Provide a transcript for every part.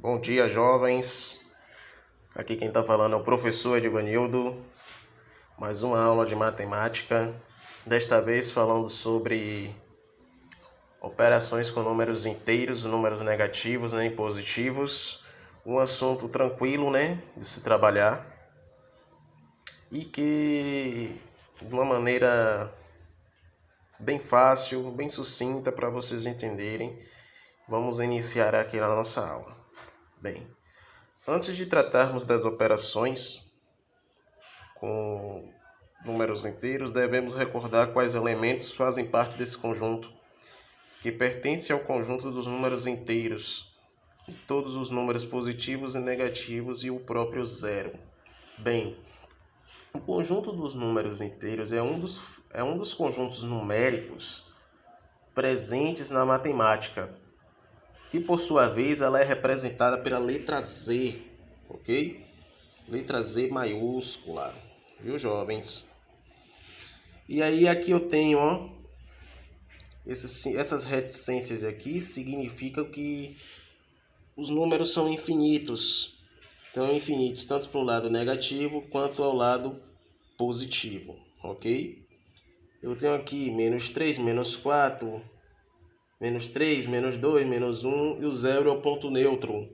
Bom dia, jovens. Aqui quem está falando é o professor Edvanildo. Mais uma aula de matemática. Desta vez falando sobre operações com números inteiros, números negativos, e positivos. Um assunto tranquilo, de se trabalhar. E que de uma maneira bem fácil, bem sucinta para vocês entenderem. Vamos iniciar aqui a nossa aula. Bem, antes de tratarmos das operações com números inteiros, devemos recordar quais elementos fazem parte desse conjunto, que pertence ao conjunto dos números inteiros, de todos os números positivos e negativos e o próprio zero. Bem, o conjunto dos números inteiros é um dos conjuntos numéricos presentes na matemática, que por sua vez ela é representada pela letra Z, ok? Letra Z maiúscula, viu, jovens? E aí aqui eu tenho, essas reticências aqui significam que os números são infinitos. Então infinitos tanto para o lado negativo quanto ao lado positivo, ok? Eu tenho aqui menos 3, menos 4... menos 3, menos 2, menos 1 e o zero é o ponto neutro.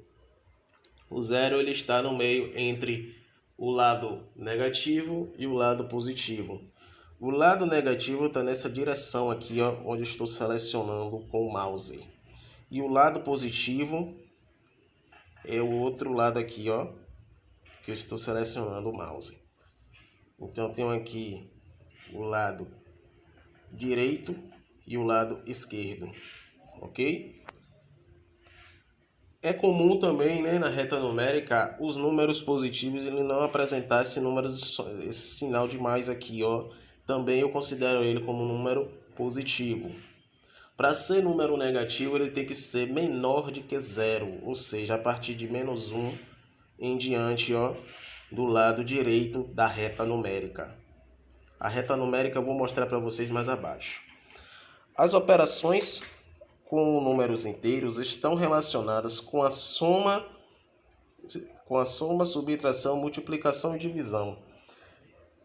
O zero ele está no meio entre o lado negativo e o lado positivo. O lado negativo está nessa direção aqui, onde eu estou selecionando com o mouse. E o lado positivo é o outro lado aqui, que eu estou selecionando o mouse. Então eu tenho aqui o lado direito e o lado esquerdo, ok? É comum também, na reta numérica, os números positivos ele não apresentar esse sinal de mais aqui, Também eu considero ele como número positivo. Para ser número negativo, ele tem que ser menor do que zero, ou seja, a partir de menos 1 em diante, do lado direito da reta numérica. A reta numérica eu vou mostrar para vocês mais abaixo. As operações com números inteiros estão relacionadas com a soma, subtração, multiplicação e divisão.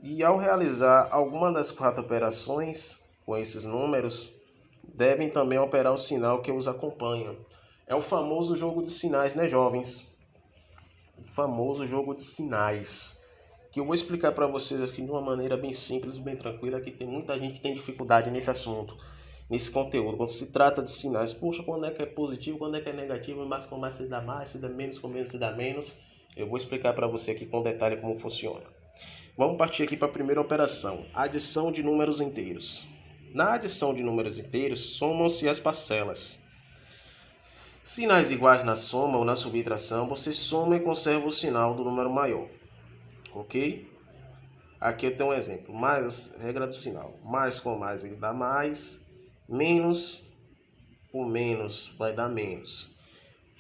E ao realizar alguma das 4 operações com esses números, devem também operar o sinal que os acompanha. É o famoso jogo de sinais, jovens? O famoso jogo de sinais, que eu vou explicar para vocês aqui de uma maneira bem simples, bem tranquila, que tem muita gente que tem dificuldade nesse assunto, nesse conteúdo. Quando se trata de sinais, poxa, quando é que é positivo, quando é que é negativo, mais com mais se dá mais, se dá menos com menos se dá menos. Eu vou explicar para você aqui com detalhe como funciona. Vamos partir aqui para a primeira operação, adição de números inteiros. Na adição de números inteiros, somam-se as parcelas. Sinais iguais na soma ou na subtração, você soma e conserva o sinal do número maior, ok? Aqui eu tenho um exemplo, mais, regra do sinal, mais com mais ele dá mais, menos com menos vai dar menos.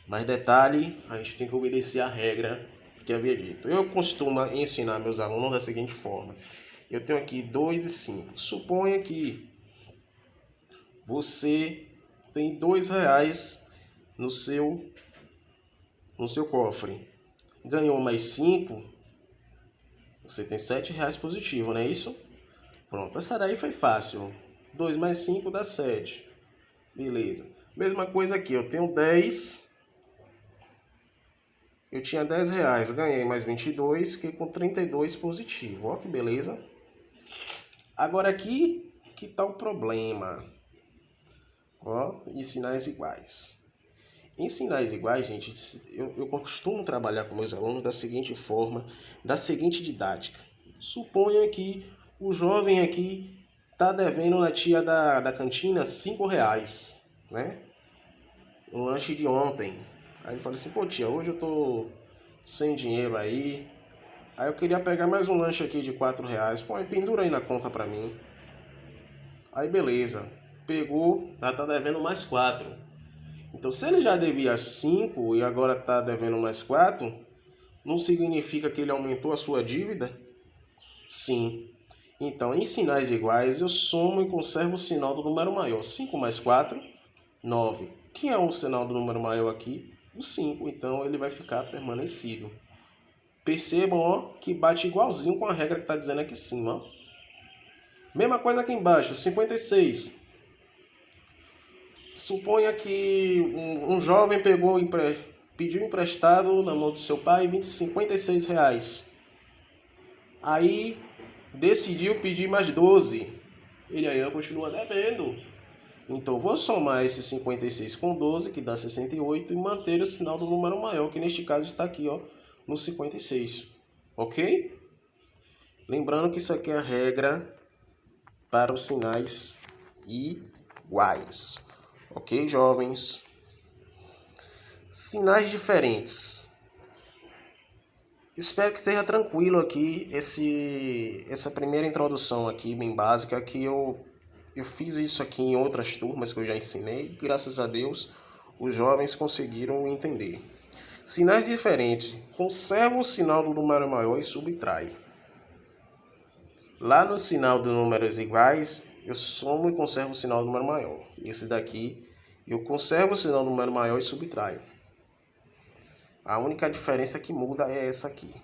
Mas detalhe, a gente tem que obedecer a regra que havia dito. Eu costumo ensinar meus alunos da seguinte forma. Eu tenho aqui 2 e 5. Suponha que você tem R$2 no seu cofre. Ganhou mais 5, você tem R$7 positivo, não é isso? Pronto, essa daí foi fácil. 2 mais 5 dá 7. Beleza. Mesma coisa aqui, eu tenho 10. Eu tinha R$10, ganhei mais 22, fiquei com 32 positivo. Ó que beleza. Agora aqui, que tá o problema? Em sinais iguais. Em sinais iguais, gente, eu costumo trabalhar com meus alunos da seguinte forma, da seguinte didática. Suponha que o jovem aqui tá devendo na tia da cantina R$5, O lanche de ontem. Aí ele fala assim, pô tia, hoje eu tô sem dinheiro aí. Aí eu queria pegar mais um lanche aqui de R$4. Pô, pendura aí na conta pra mim. Aí beleza. Pegou, já tá devendo mais 4. Então se ele já devia 5 e agora tá devendo mais 4, não significa que ele aumentou a sua dívida? Sim. Então em sinais iguais eu somo e conservo o sinal do número maior. 5 mais 4, 9. Quem é o sinal do número maior aqui? o 5, então ele vai ficar permanecido. Percebam, ó, que bate igualzinho com a regra que está dizendo aqui em cima. Ó. Mesma coisa aqui embaixo, 56. Suponha que um jovem pediu emprestado na mão do seu pai 56 reais. Aí decidiu pedir mais 12. Ele ainda continua devendo. Então vou somar esse 56 com 12, que dá 68, e manter o sinal do número maior, que neste caso está aqui, ó, no 56. Ok? Lembrando que isso aqui é a regra para os sinais iguais. Ok, jovens? Sinais diferentes. Espero que esteja tranquilo aqui essa primeira introdução aqui, bem básica, que eu fiz isso aqui em outras turmas que eu já ensinei. Graças a Deus, os jovens conseguiram entender. Sinais diferentes. Conserva o sinal do número maior e subtrai. Lá no sinal dos números iguais, eu somo e conservo o sinal do número maior. Esse daqui, eu conservo o sinal do número maior e subtraio. A única diferença que muda é essa aqui.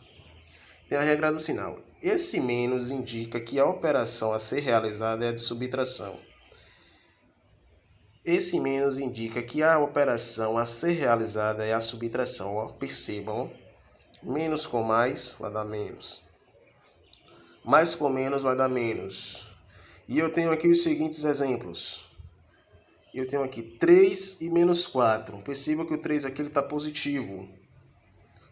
Tem a regra do sinal. Esse menos indica que a operação a ser realizada é a de subtração. Esse menos indica que a operação a ser realizada é a subtração. Ó, percebam, menos com mais vai dar menos. Mais com menos vai dar menos. E eu tenho aqui os seguintes exemplos. Eu tenho aqui 3 e menos 4. Perceba que o 3 aqui está positivo.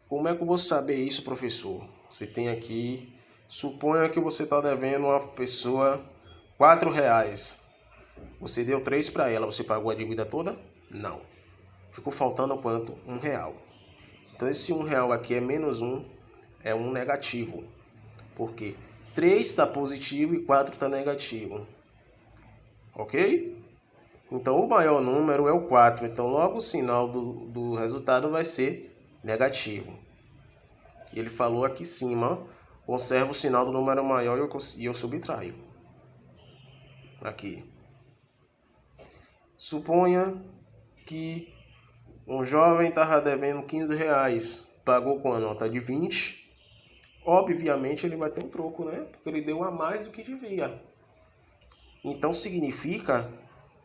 Como é que eu vou saber isso, professor? Você tem aqui, suponha que você está devendo uma pessoa R$4. Você deu 3 para ela, você pagou a dívida toda? Não. Ficou faltando quanto? R$1. Então esse R$1 aqui é menos 1, é um negativo. Por quê? 3 está positivo e 4 está negativo. Ok? Então o maior número é o 4. Então logo o sinal do resultado vai ser negativo. Ele falou aqui em cima, conserva o sinal do número maior e eu subtraio. Aqui. Suponha que um jovem estava devendo R$15, pagou com a nota de 20. Obviamente ele vai ter um troco, né? Porque ele deu a mais do que devia. Então significa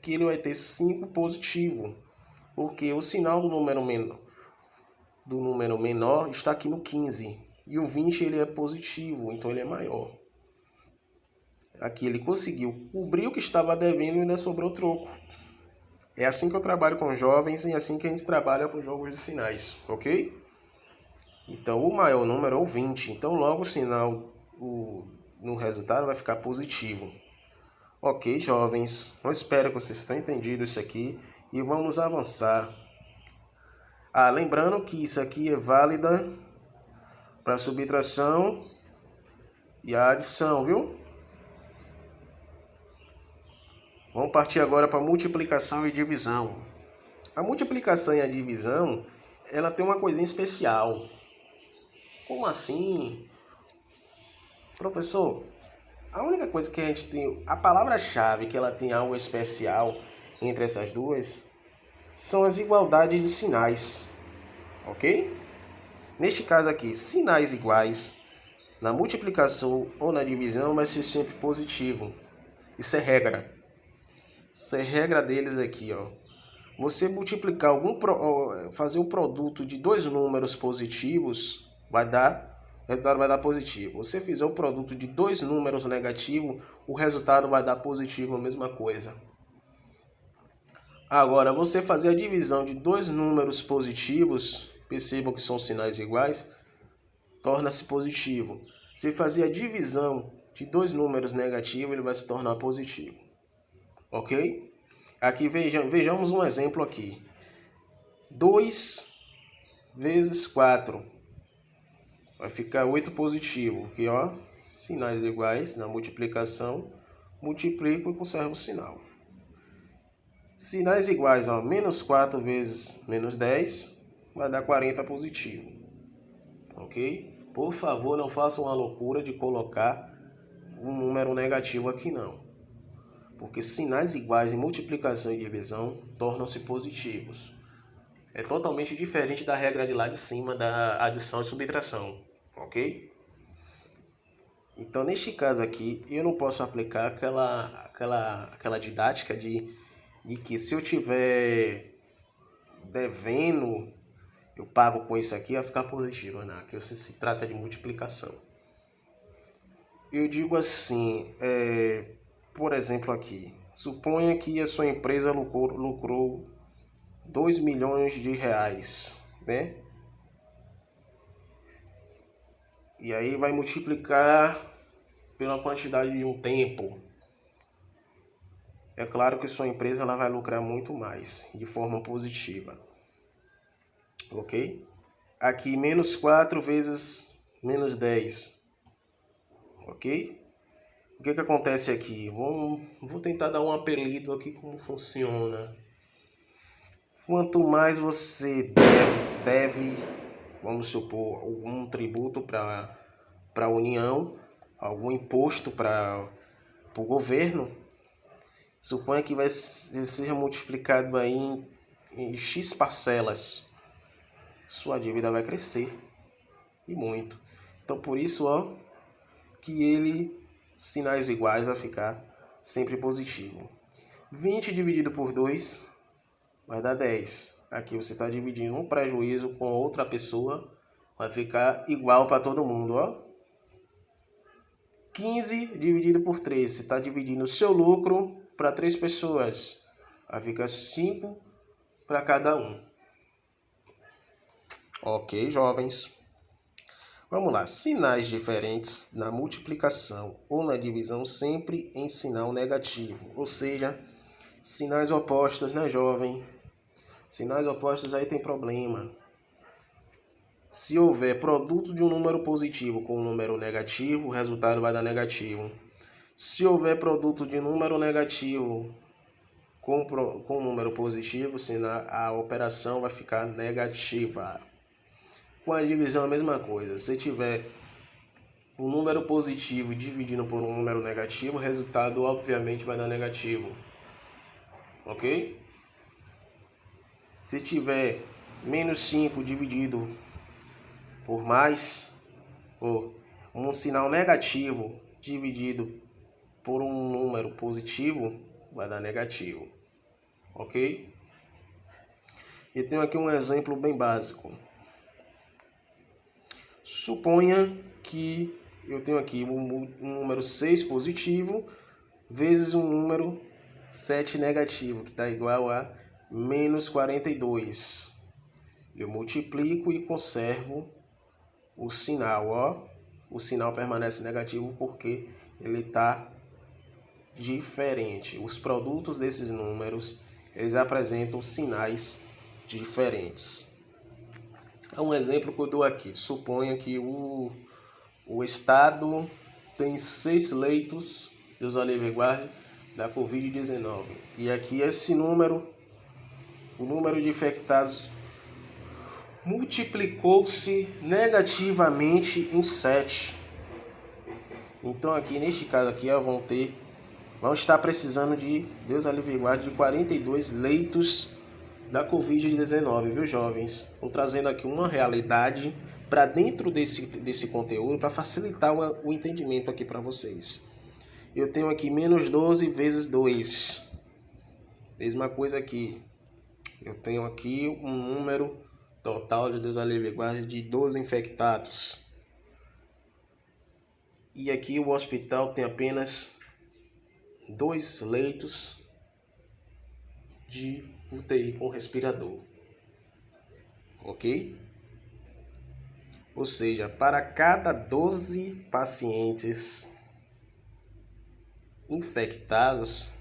que ele vai ter 5 positivo. Porque o sinal do número menor está aqui no 15. E o 20 ele é positivo, então ele é maior. Aqui ele conseguiu cobrir o que estava devendo e ainda sobrou troco. É assim que eu trabalho com jovens e é assim que a gente trabalha com jogos de sinais, ok? Então o maior número é o 20, então logo o sinal no resultado vai ficar positivo. Ok, jovens, eu espero que vocês tenham entendido isso aqui e vamos avançar. Lembrando que isso aqui é válida para subtração e a adição, viu? Vamos partir agora para multiplicação e divisão. A multiplicação e a divisão, ela tem uma coisinha especial. Como assim? Professor, a única coisa que a gente tem, a palavra-chave que ela tem algo especial entre essas duas, são as igualdades de sinais, ok? Neste caso aqui, sinais iguais, na multiplicação ou na divisão vai ser sempre positivo. Isso é regra. Isso é regra deles aqui, ó. Você multiplicar fazer o produto de dois números positivos, o resultado vai dar positivo. Se você fizer o produto de dois números negativos, o resultado vai dar positivo, a mesma coisa. Agora, você fazer a divisão de dois números positivos, percebam que são sinais iguais, torna-se positivo. Se fazer a divisão de dois números negativos, ele vai se tornar positivo. Ok? Aqui vejamos um exemplo aqui. 2 vezes 4 vai ficar 8 positivo. Aqui, ó, sinais iguais na multiplicação, multiplico e conservo o sinal. Sinais iguais, ó, menos 4 vezes menos 10 vai dar 40 positivo. Ok? Por favor, não façam a loucura de colocar um número negativo aqui, não. Porque sinais iguais em multiplicação e divisão tornam-se positivos. É totalmente diferente da regra de lá de cima da adição e subtração, ok? Então, neste caso aqui, eu não posso aplicar aquela didática de que se eu tiver devendo, eu pago com isso aqui, vai ficar positivo. Não, aqui se trata de multiplicação. Eu digo assim, por exemplo aqui, suponha que a sua empresa lucrou 2 milhões de reais, né? E aí vai multiplicar pela quantidade de um tempo. É claro que sua empresa ela vai lucrar muito mais, de forma positiva. Ok? Aqui, menos 4 vezes menos 10. Ok? O que acontece aqui? Vou tentar dar um apelido aqui como funciona. Quanto mais você deve, vamos supor, algum tributo para a União, algum imposto para o governo, suponha que seja multiplicado aí em X parcelas. Sua dívida vai crescer, e muito. Então, por isso, que sinais iguais vai ficar sempre positivo. 20 dividido por 2 vai dar 10. Aqui você está dividindo um prejuízo com outra pessoa, vai ficar igual para todo mundo, 15 dividido por 3, você está dividindo o seu lucro para 3 pessoas, vai ficar 5 para cada um. Ok, jovens. Vamos lá. Sinais diferentes na multiplicação ou na divisão sempre em sinal negativo. Ou seja, sinais opostos, né, jovem? Sinais opostos aí tem problema. Se houver produto de um número positivo com um número negativo, o resultado vai dar negativo. Se houver produto de número negativo com um número positivo, a operação vai ficar negativa. Com a divisão a mesma coisa. Se tiver um número positivo dividindo por um número negativo, o resultado obviamente vai dar negativo. Ok? Se tiver menos 5 dividido por mais, ou um sinal negativo dividido por um número positivo, vai dar negativo. Ok? Eu tenho aqui um exemplo bem básico. Suponha que eu tenho aqui um número 6 positivo vezes um número 7 negativo, que está igual a menos 42. Eu multiplico e conservo o sinal, O sinal permanece negativo porque ele está diferente. Os produtos desses números, eles apresentam sinais diferentes. Um exemplo que eu dou aqui. Suponha que o estado tem 6 leitos, Deus o livre e guarde, da Covid-19. E aqui esse número, o número de infectados multiplicou-se negativamente em 7. Então aqui neste caso aqui vão estar precisando de, Deus o livre e guarde, de 42 leitos da Covid-19, viu, jovens? Estou trazendo aqui uma realidade para dentro desse conteúdo para facilitar o entendimento aqui para vocês. Eu tenho aqui menos 12 vezes 2. Mesma coisa aqui. Eu tenho aqui um número total de Deus a livre e guarde de 12 infectados. E aqui o hospital tem apenas 2 leitos de UTI com respirador. Ok? Ou seja, para cada 12 pacientes infectados,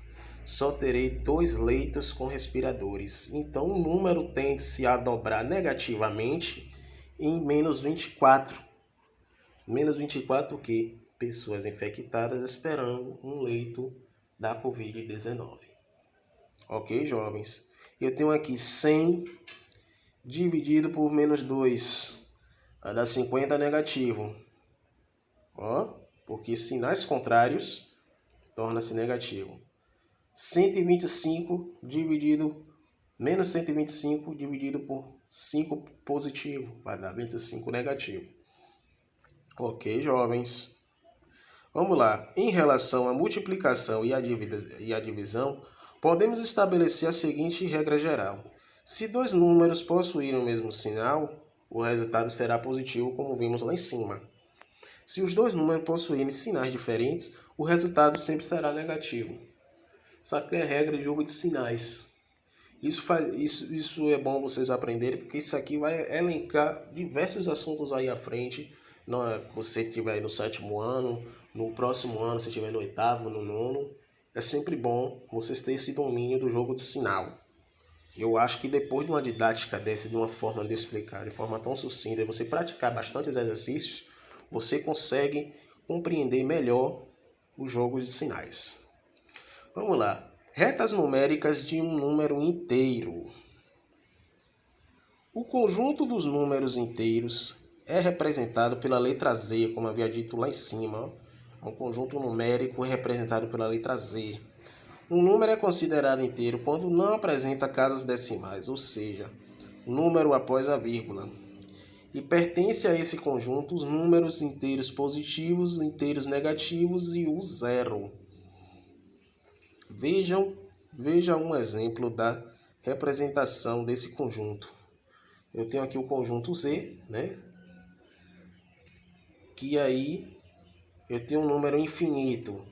só terei 2 leitos com respiradores. Então o número tende-se a dobrar negativamente em menos 24. Menos 24 o quê? Pessoas infectadas esperando um leito da Covid-19. Ok, jovens? Eu tenho aqui 100 dividido por menos 2. Vai dar 50 negativo. Porque sinais contrários torna-se negativo. 125 dividido Menos 125 dividido por 5 positivo, vai dar 25 negativo. Ok, jovens? Vamos lá. Em relação à multiplicação e à divisão, podemos estabelecer a seguinte regra geral. Se dois números possuírem o mesmo sinal, o resultado será positivo, como vimos lá em cima. Se os dois números possuírem sinais diferentes, o resultado sempre será negativo. Isso aqui é a regra de jogo de sinais. Isso é bom vocês aprenderem, porque isso aqui vai elencar diversos assuntos aí à frente. Você estiver no 7º ano, no próximo ano, se estiver no 8º, no 9º, é sempre bom vocês terem esse domínio do jogo de sinal. Eu acho que depois de uma didática dessa, de uma forma de explicar, de forma tão sucinta, você praticar bastantes exercícios, você consegue compreender melhor os jogos de sinais. Vamos lá. Retas numéricas de um número inteiro. O conjunto dos números inteiros é representado pela letra Z, como havia dito lá em cima. Um conjunto numérico é representado pela letra Z. Um número é considerado inteiro quando não apresenta casas decimais, ou seja, número após a vírgula. E pertence a esse conjunto os números inteiros positivos, inteiros negativos e o zero. Veja um exemplo da representação desse conjunto. Eu tenho aqui o conjunto Z, né? Que aí eu tenho um número infinito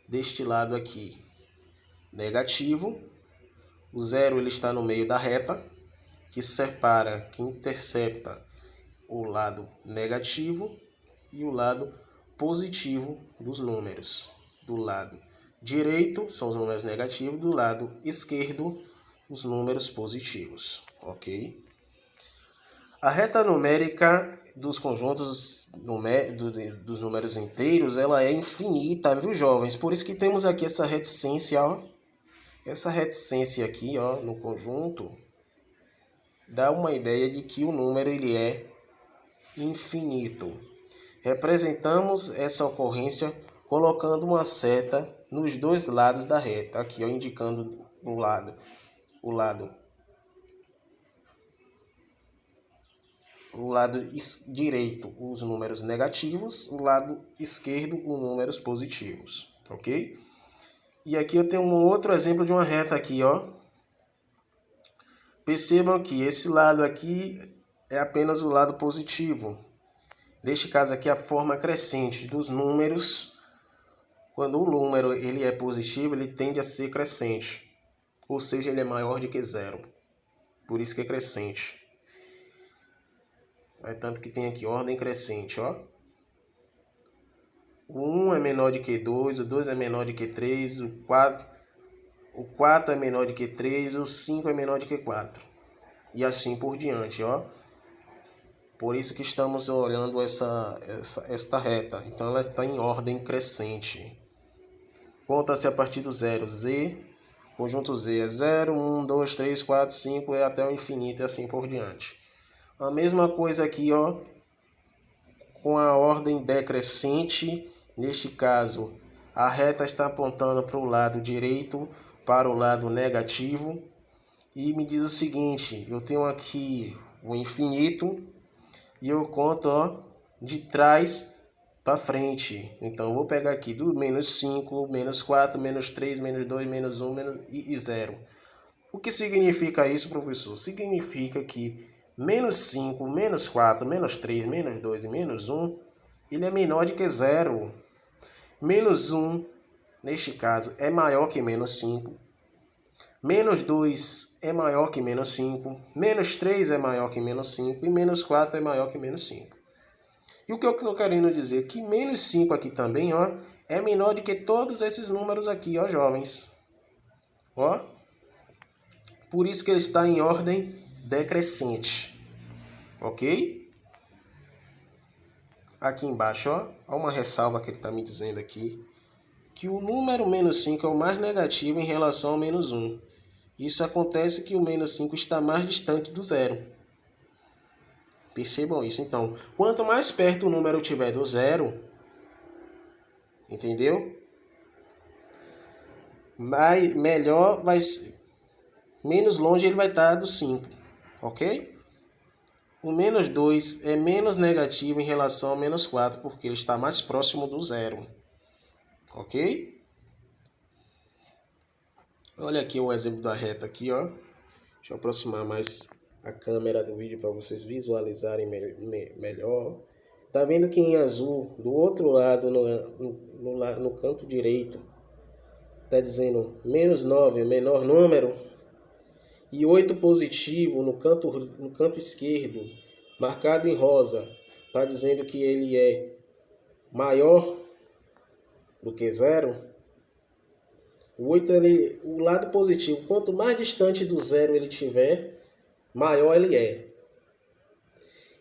deste lado aqui, negativo. O zero ele está no meio da reta, que separa, que intercepta o lado negativo e o lado positivo dos números. Do lado direito são os números negativos, do lado esquerdo os números positivos, ok? A reta numérica dos conjuntos dos números inteiros, ela é infinita, viu, jovens? Por isso que temos aqui essa reticência, ó. Essa reticência aqui, ó, no conjunto, dá uma ideia de que o número ele é infinito. Representamos essa ocorrência colocando uma seta nos dois lados da reta, aqui, ó, indicando o lado direito os números negativos, o lado esquerdo os números positivos, ok? E aqui eu tenho um outro exemplo de uma reta aqui, ó. Percebam que esse lado aqui é apenas o lado positivo. Neste caso aqui, a forma crescente dos números, quando o número ele é positivo, ele tende a ser crescente, ou seja, ele é maior do que zero. Por isso que é crescente. É tanto que tem aqui ordem crescente, ó. O 1 é menor do que 2, o 2 é menor do que 3, o 4 é menor do que 3, o 5 é menor do que 4. E assim por diante, ó. Por isso que estamos olhando esta reta. Então ela está em ordem crescente. Conta-se a partir do zero. Z, conjunto Z é 0, 1, 2, 3, 4, 5, é até o infinito e assim por diante. A mesma coisa aqui, ó, com a ordem decrescente. Neste caso, a reta está apontando para o lado direito, para o lado negativo. E me diz o seguinte, eu tenho aqui o infinito e eu conto, ó, de trás para frente. Então, eu vou pegar aqui do menos 5, menos 4, menos 3, menos 2, menos 1 e 0. O que significa isso, professor? Significa que menos 5, menos 4, menos 3, menos 2 e menos 1, ele é menor do que 0. Menos 1, neste caso, é maior que menos 5. Menos 2 é maior que menos 5. Menos 3 é maior que menos 5. E menos 4 é maior que menos 5. E o que eu estou querendo dizer? Que menos 5 aqui também, ó, é menor do que todos esses números aqui, ó, jovens. Ó. Por isso que ele está em ordem decrescente. Ok? Aqui embaixo, ó uma ressalva que ele está me dizendo aqui. Que o número menos 5 é o mais negativo em relação ao menos 1. Isso acontece que o menos 5 está mais distante do zero. Percebam isso. Então, quanto mais perto o número tiver do zero, entendeu? Melhor vai ser. menos longe ele vai estar do 5, ok? O menos 2 é menos negativo em relação ao menos 4, porque ele está mais próximo do zero, ok? Olha aqui um exemplo da reta aqui, ó. Deixa eu aproximar mais a câmera do vídeo para vocês visualizarem melhor. Tá vendo que em azul, do outro lado, no canto direito, tá dizendo menos 9, o menor número, e 8 positivo no canto esquerdo, marcado em rosa, tá dizendo que ele é maior do que zero. O 8, o lado positivo, quanto mais distante do zero ele tiver, maior ele é.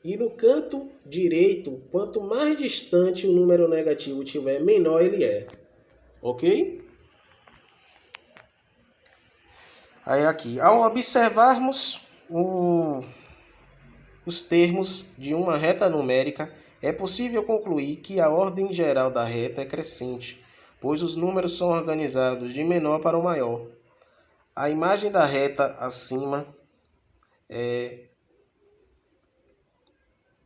E no canto direito, quanto mais distante o número negativo tiver, menor ele é. Ok? Aí aqui, ao observarmos os termos de uma reta numérica, é possível concluir que a ordem geral da reta é crescente, pois os números são organizados de menor para o maior. A imagem da reta acima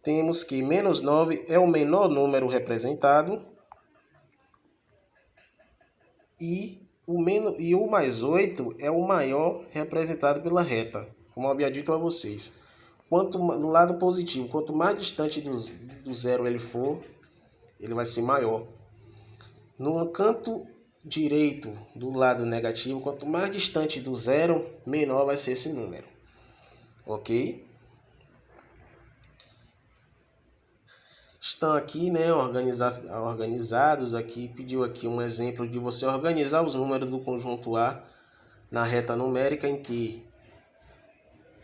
temos que menos 9 é o menor número representado e o mais 8 é o maior representado pela reta, como eu havia dito a vocês. No lado positivo, quanto mais distante do zero ele for, ele vai ser maior. No canto direito do lado negativo, quanto mais distante do zero, menor vai ser esse número. Ok? Estão aqui, né, organizados aqui, pediu aqui um exemplo de você organizar os números do conjunto A na reta numérica em que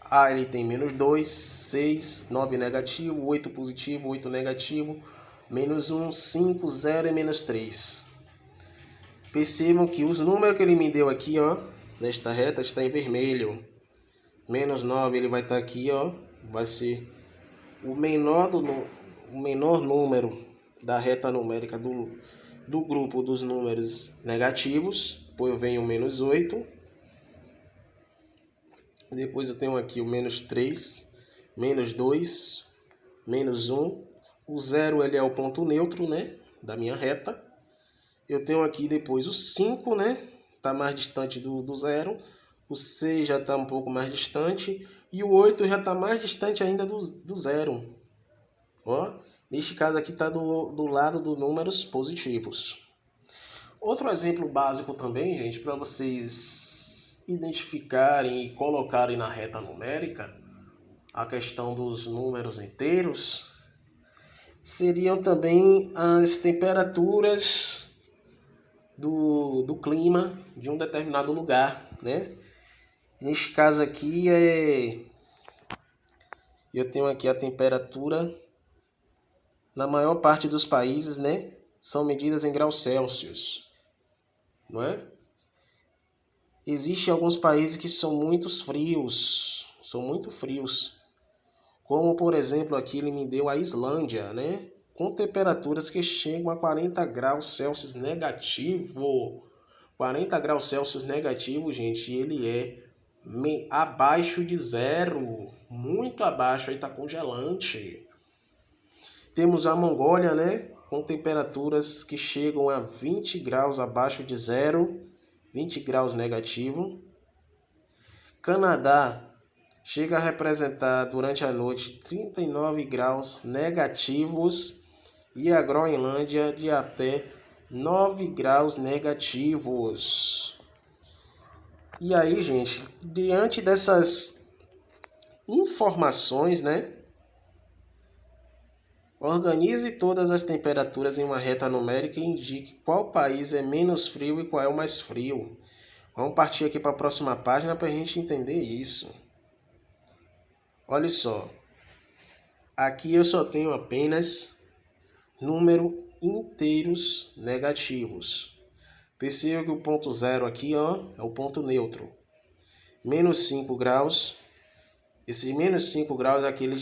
A ele tem menos 2, 6, 9 negativo, 8 positivo, 8 negativo, menos 1, 5, 0 e menos 3. Percebam que os números que ele me deu aqui, ó, nesta reta, está em vermelho. Menos 9 ele vai estar aqui, ó, vai ser o menor número da reta numérica do grupo dos números negativos. Depois vem o menos 8. Depois eu tenho aqui o menos 3, menos 2, menos 1. O 0 ele é o ponto neutro, né, da minha reta. Eu tenho aqui depois o 5, né, está mais distante do 0. O 6 já está um pouco mais distante. E o 8 já está mais distante ainda do 0. Ó, neste caso aqui está do lado dos números positivos. Outro exemplo básico também, gente, para vocês identificarem e colocarem na reta numérica a questão dos números inteiros, seriam também as temperaturas do clima de um determinado lugar, né? Neste caso aqui eu tenho aqui a temperatura na maior parte dos países, né? São medidas em graus Celsius, não é? Existem alguns países que são muito frios, como por exemplo aqui ele me deu a Islândia, né? Com temperaturas que chegam a 40 graus Celsius negativo. 40 graus Celsius negativo, gente, ele é abaixo de zero, muito abaixo, aí tá congelante. Temos a Mongólia, né? Com temperaturas que chegam a 20 graus abaixo de zero, 20 graus negativo. Canadá chega a representar durante a noite 39 graus negativos e a Groenlândia de até 9 graus negativos. E aí, gente, diante dessas informações, né? Organize todas as temperaturas em uma reta numérica e indique qual país é menos frio e qual é o mais frio. Vamos partir aqui para a próxima página para a gente entender isso. Olha só. Aqui eu só tenho apenas número inteiros negativos. Perceba que o ponto zero aqui, ó, é o ponto neutro. Menos 5 graus. Esse menos 5 graus aqui ele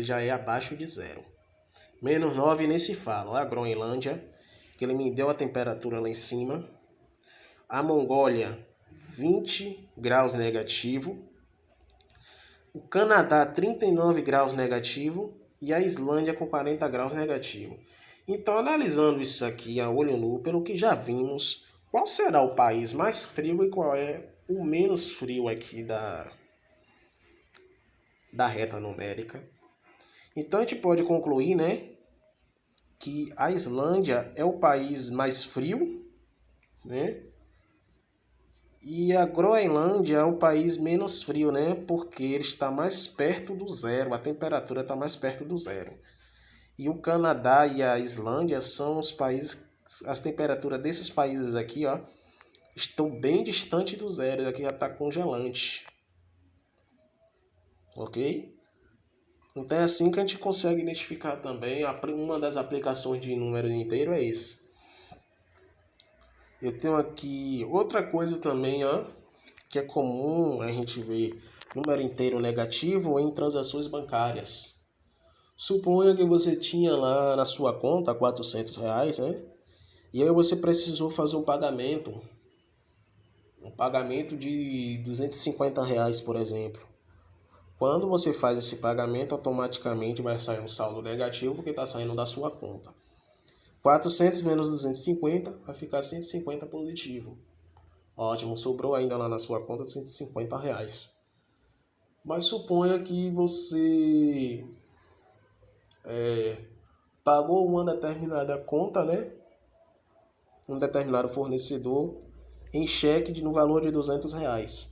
já é abaixo de zero. Menos 9 nem se fala. Olha a Groenlândia, que ele me deu a temperatura lá em cima. A Mongólia, 20 graus negativo, o Canadá 39 graus negativo e a Islândia com 40 graus negativo. Então, analisando isso aqui a olho nu, pelo que já vimos, qual será o país mais frio e qual é o menos frio aqui da reta numérica? Então, a gente pode concluir, né, que a Islândia é o país mais frio, né? E a Groenlândia é o país menos frio, né? Porque ele está mais perto do zero, a temperatura está mais perto do zero. E o Canadá e a Islândia são os países, as temperaturas desses países aqui, ó, estão bem distante do zero, aqui já está congelante. Ok? Então é assim que a gente consegue identificar também, uma das aplicações de número inteiro é esse. Eu tenho aqui outra coisa também, ó, que é comum a gente ver número inteiro negativo em transações bancárias. Suponha que você tinha lá na sua conta R$400, né? E aí você precisou fazer um pagamento de R$250, por exemplo. Quando você faz esse pagamento, automaticamente vai sair um saldo negativo porque está saindo da sua conta. 400 menos 250 vai ficar 150 positivo. Ótimo, sobrou ainda lá na sua conta R$150. Mas suponha que você pagou uma determinada conta, né? Um determinado fornecedor em cheque no valor de R$200.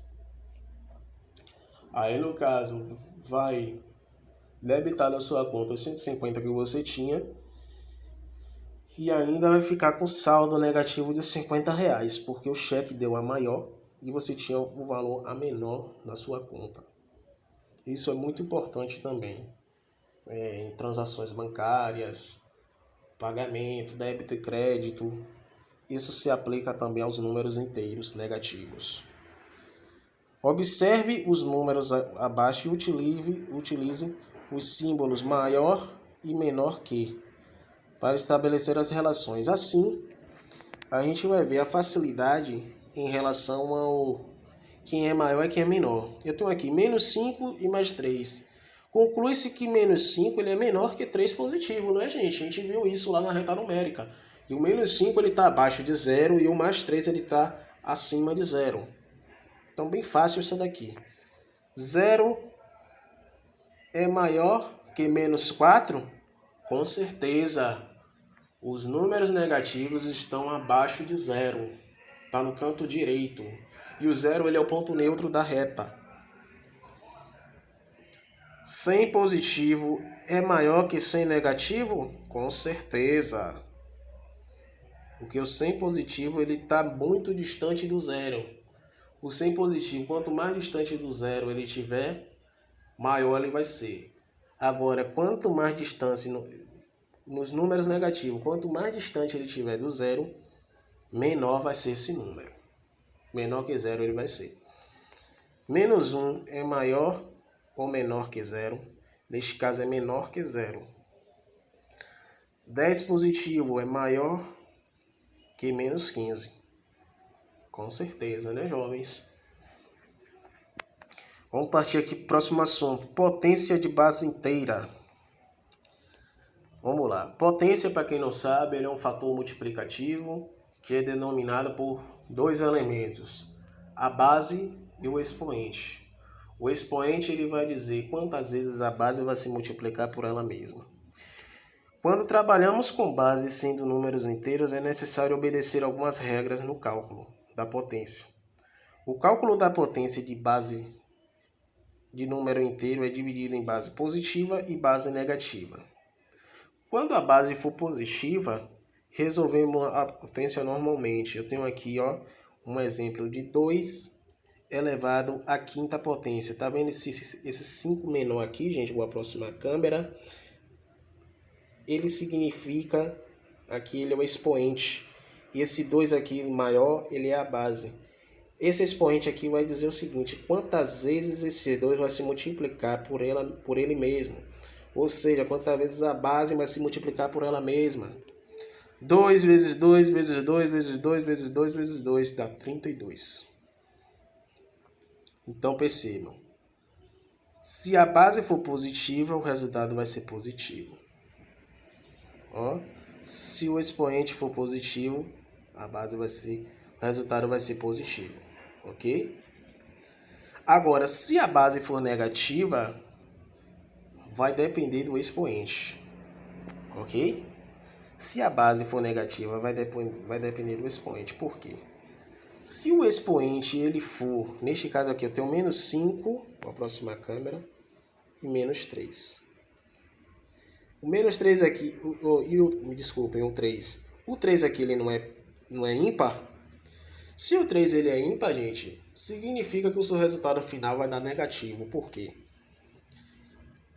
Aí no caso vai debitar na sua conta os 150 que você tinha e ainda vai ficar com saldo negativo de R$50, porque o cheque deu a maior e você tinha o valor a menor na sua conta. Isso é muito importante também em transações bancárias, pagamento, débito e crédito. Isso se aplica também aos números inteiros negativos. Observe os números abaixo e utilize os símbolos maior e menor que para estabelecer as relações. Assim, a gente vai ver a facilidade em relação ao quem é maior e quem é menor. Eu tenho aqui menos 5 e mais 3. Conclui-se que menos 5 ele é menor que 3 positivo, não é, gente? A gente viu isso lá na reta numérica. E o menos 5 está abaixo de 0 e o mais 3 está acima de 0. Então, bem fácil isso daqui. 0 é maior que menos 4? Com certeza. Os números negativos estão abaixo de 0. Está no canto direito. E o 0 ele é o ponto neutro da reta. 100 positivo é maior que 100 negativo? Com certeza. Porque o 100 positivo ele está muito distante do 0. O 100 positivo, quanto mais distante do 0 ele tiver, maior ele vai ser. Agora, quanto mais distância nos números negativos, quanto mais distante ele tiver do 0, menor vai ser esse número. Menor que 0 ele vai ser. Menos 1 é maior ou menor que 0? Neste caso é menor que 0. 10 positivo é maior que menos 15. Com certeza, né, jovens? Vamos partir aqui para o próximo assunto. Potência de base inteira. Vamos lá. Potência, para quem não sabe, ele é um fator multiplicativo que é denominado por dois elementos, a base e o expoente. O expoente ele vai dizer quantas vezes a base vai se multiplicar por ela mesma. Quando trabalhamos com base sendo números inteiros, é necessário obedecer algumas regras no cálculo da potência. O cálculo da potência de base de número inteiro é dividido em base positiva e base negativa. Quando a base for positiva, resolvemos a potência normalmente. Eu tenho aqui um exemplo de 2 elevado à quinta potência. Tá vendo esse 5 menor aqui, gente? Vou aproximar a câmera. Ele significa, aqui ele é o expoente. E esse 2 aqui maior, ele é a base. Esse expoente aqui vai dizer o seguinte: quantas vezes esse 2 vai se multiplicar por ele mesmo. Ou seja, quantas vezes a base vai se multiplicar por ela mesma. 2 vezes 2 vezes 2 vezes 2 vezes 2 vezes 2 dá 32. Então percebam, se a base for positiva, o resultado vai ser positivo. Ó, se o expoente for positivo, o resultado vai ser positivo, ok? Agora, se a base for negativa, vai depender do expoente, ok? Se a base for negativa, vai depender do expoente. Por quê? Se o expoente ele for, neste caso aqui, eu tenho menos 5, vou aproximar a câmera, e menos 3. O menos 3 aqui, me desculpem, o 3. O 3 aqui ele não é ímpar. Se o 3 ele é ímpar, gente, significa que o seu resultado final vai dar negativo. Por quê?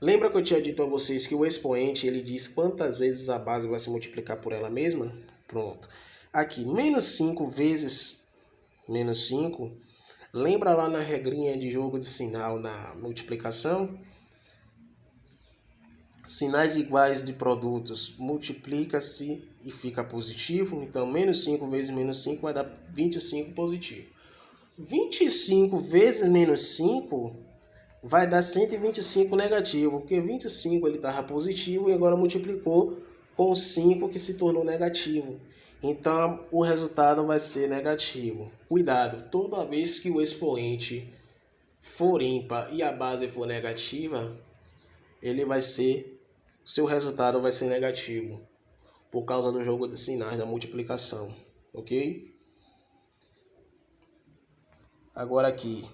Lembra que eu tinha dito a vocês que o expoente ele diz quantas vezes a base vai se multiplicar por ela mesma? Pronto. Aqui, menos 5 vezes menos 5. Lembra lá na regrinha de jogo de sinal na multiplicação? Sinais iguais de produtos multiplica-se e fica positivo. Então, menos 5 vezes menos 5 vai dar 25 positivo. 25 vezes menos 5 vai dar 125 negativo. Porque 25 ele estava positivo e agora multiplicou com 5 que se tornou negativo. Então, o resultado vai ser negativo. Cuidado, toda vez que o expoente for ímpar e a base for negativa, seu resultado vai ser negativo, por causa do jogo de sinais da multiplicação, ok? Agora aqui,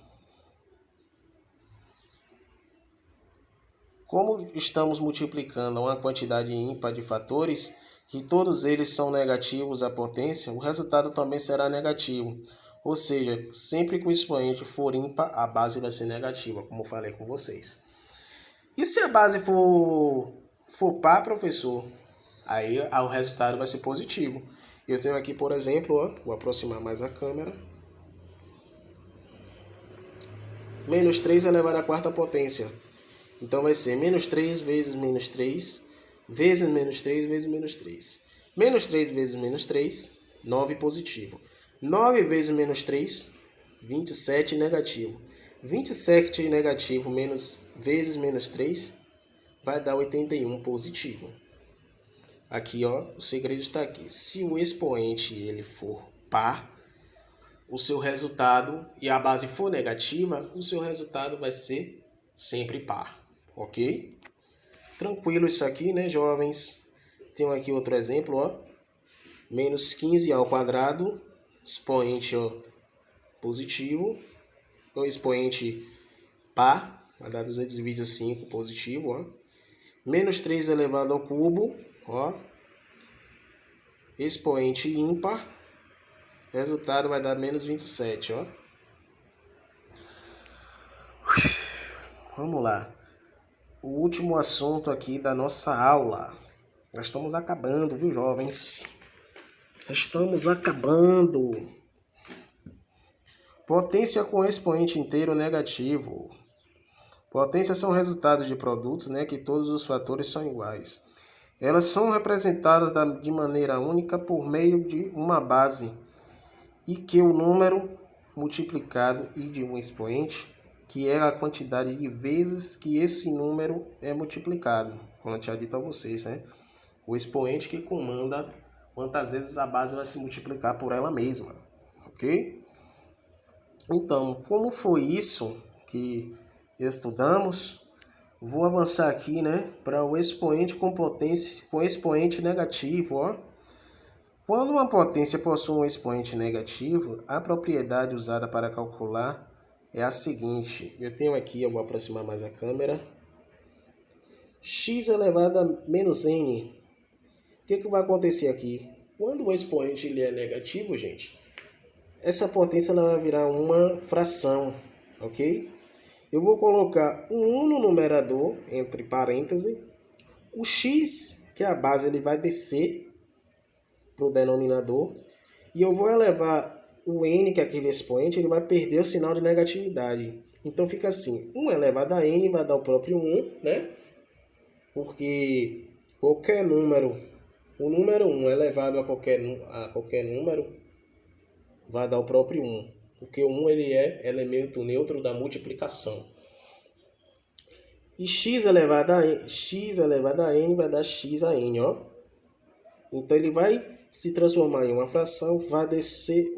como estamos multiplicando uma quantidade ímpar de fatores, e todos eles são negativos à potência, o resultado também será negativo. Ou seja, sempre que o expoente for ímpar, a base vai ser negativa, como eu falei com vocês. E se a base for par, professor, aí o resultado vai ser positivo. Eu tenho aqui, por exemplo, ó, vou aproximar mais a câmera. Menos 3 elevado à quarta potência. Então vai ser menos 3 vezes menos 3, vezes menos 3, vezes menos 3. Menos 3 vezes menos 3, 9 positivo. 9 vezes menos 3, 27 negativo. 27 negativo vezes menos 3 vai dar 81 positivo. Aqui, ó, o segredo está aqui. Se o expoente ele for par, o seu resultado, e a base for negativa, o seu resultado vai ser sempre par, ok? Tranquilo isso aqui, né, jovens? Tenho aqui outro exemplo, ó. Menos 15 ao quadrado, expoente ó, positivo, o expoente par, vai dar 225 positivo, ó. Menos 3 elevado ao cubo, ó. Expoente ímpar, resultado vai dar menos 27, ó. Vamos lá. O último assunto aqui da nossa aula. Nós estamos acabando, viu, jovens? Estamos acabando. Potência com expoente inteiro negativo. Potências são resultados de produtos, né, que todos os fatores são iguais. Elas são representadas de maneira única por meio de uma base e que o número multiplicado e de um expoente, que é a quantidade de vezes que esse número é multiplicado. Como eu tinha dito a vocês, né? O expoente que comanda quantas vezes a base vai se multiplicar por ela mesma, ok? Então, como foi isso que estudamos, vou avançar aqui, né, para o expoente com potência com expoente negativo, ó. Quando uma potência possui um expoente negativo, a propriedade usada para calcular é a seguinte. Eu tenho aqui, eu vou aproximar mais a câmera. X elevado a menos n. O que vai acontecer aqui? Quando o expoente ele é negativo, gente, essa potência ela vai virar uma fração, ok? Eu vou colocar um 1 no numerador, entre parênteses. O x, que é a base, ele vai descer para o denominador. E eu vou elevar o n, que é aquele expoente, ele vai perder o sinal de negatividade. Então fica assim, 1 elevado a n vai dar o próprio 1, né? Porque qualquer número, o número 1 elevado a qualquer número, vai dar o próprio 1. porque o 1 ele é elemento neutro da multiplicação. E x elevado a n vai dar x a n, ó. Então ele vai se transformar em uma fração, vai descer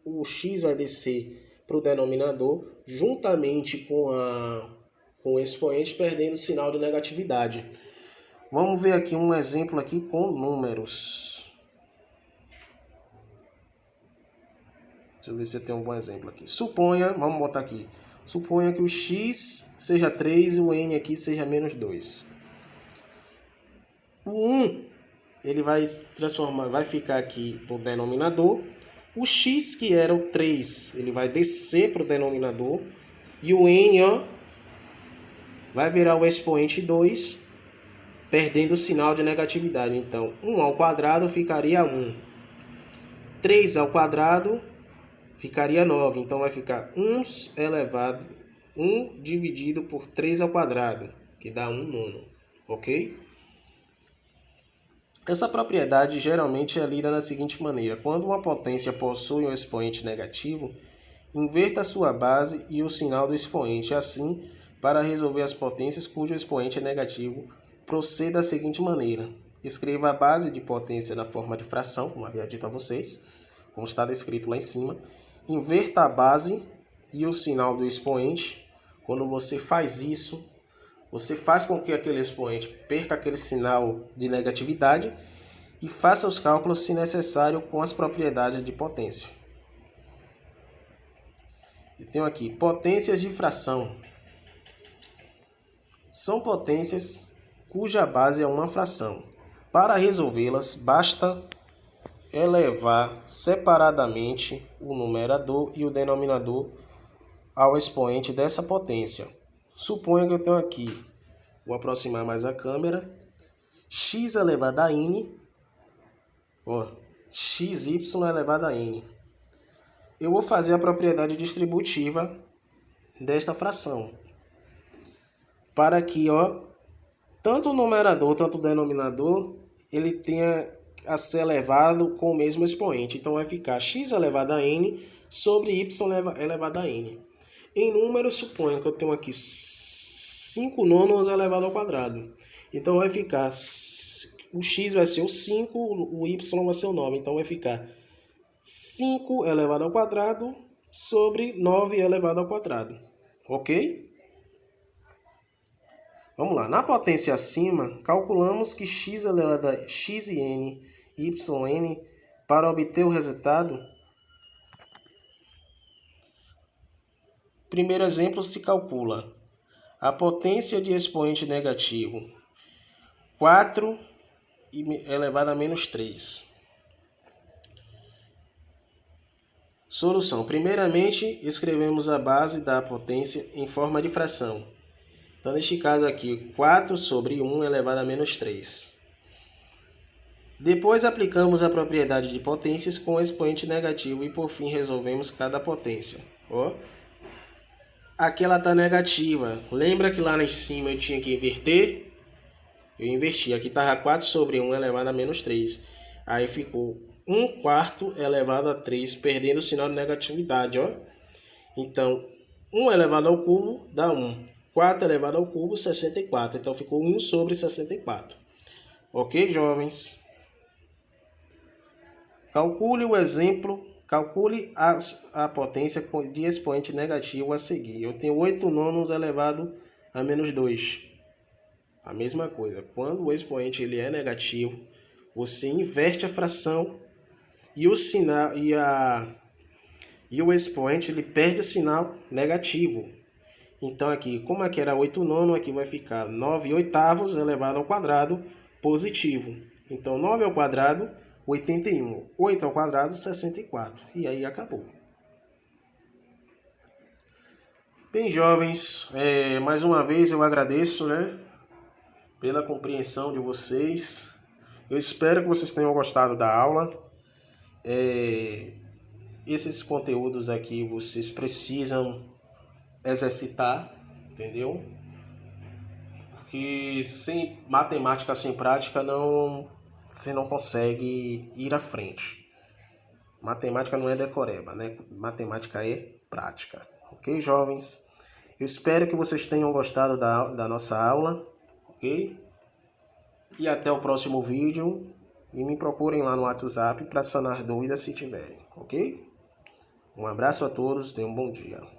o x vai descer para o denominador juntamente com o expoente, perdendo o sinal de negatividade. Vamos ver aqui um exemplo aqui com números. Deixa eu ver se eu tenho um bom exemplo aqui. Vamos botar aqui. Suponha que o x seja 3 e o n aqui seja menos 2. O 1, ele vai ficar aqui no denominador. O x, que era o 3, ele vai descer para o denominador. E o n, ó, vai virar o expoente 2, perdendo o sinal de negatividade. Então, 1 ao quadrado ficaria 1. 3 ao quadrado ficaria 9. Então, vai ficar 1 dividido por 3 ao quadrado, que dá 1 nono. Ok? Essa propriedade geralmente é lida da seguinte maneira. Quando uma potência possui um expoente negativo, inverta a sua base e o sinal do expoente. Assim, para resolver as potências cujo expoente é negativo, proceda da seguinte maneira. Escreva a base de potência na forma de fração, como havia dito a vocês, como está descrito lá em cima. Inverta a base e o sinal do expoente. Quando você faz isso, você faz com que aquele expoente perca aquele sinal de negatividade e faça os cálculos, se necessário, com as propriedades de potência. Eu tenho aqui potências de fração. São potências cuja base é uma fração. Para resolvê-las, basta elevar separadamente o numerador e o denominador ao expoente dessa potência. Suponha que eu tenho aqui, vou aproximar mais a câmera, x elevado a n, xy elevado a n. Eu vou fazer a propriedade distributiva desta fração, para que tanto o numerador, tanto o denominador, ele tenha a ser elevado com o mesmo expoente. Então vai ficar x elevado a n sobre y elevado a n. Em números, suponho que eu tenho aqui 5 nonos elevado ao quadrado. Então vai ficar, o x vai ser o 5, o y vai ser o 9. Então vai ficar 5 elevado ao quadrado sobre 9 elevado ao quadrado. Ok? Vamos lá. Na potência acima, calculamos que x elevado a x e n, y n, para obter o resultado. Primeiro exemplo, se calcula a potência de expoente negativo 4 elevado a menos 3. Solução. Primeiramente, escrevemos a base da potência em forma de fração. Então, neste caso aqui, 4 sobre 1 elevado a menos 3. Depois, aplicamos a propriedade de potências com expoente negativo e, por fim, resolvemos cada potência. Aqui ela está negativa. Lembra que lá em cima eu tinha que inverter? Eu inverti. Aqui estava 4 sobre 1 elevado a menos 3. Aí ficou 1 quarto elevado a 3, perdendo o sinal de negatividade. Então, 1 elevado ao cubo dá 1. 4 elevado ao cubo, 64. Então, ficou 1 sobre 64. Ok, jovens? Calcule o exemplo. Calcule a potência de expoente negativo a seguir. Eu tenho 8 nonos elevado a menos 2. A mesma coisa. Quando o expoente ele é negativo, você inverte a fração e o sinal e o expoente ele perde o sinal negativo. Então aqui, como aqui era 8 nono, aqui vai ficar 9 oitavos elevado ao quadrado positivo. Então 9 ao quadrado, 81. 8 ao quadrado, 64. E aí acabou. Bem, jovens, mais uma vez eu agradeço, pela compreensão de vocês. Eu espero que vocês tenham gostado da aula. Esses conteúdos aqui vocês precisam exercitar, entendeu? Porque sem matemática, sem prática, você não consegue ir à frente. Matemática não é decoreba, né? Matemática é prática. Ok, jovens? Eu espero que vocês tenham gostado da nossa aula, ok? E até o próximo vídeo. E me procurem lá no WhatsApp para sanar dúvidas se tiverem, ok? Um abraço a todos, tenham um bom dia.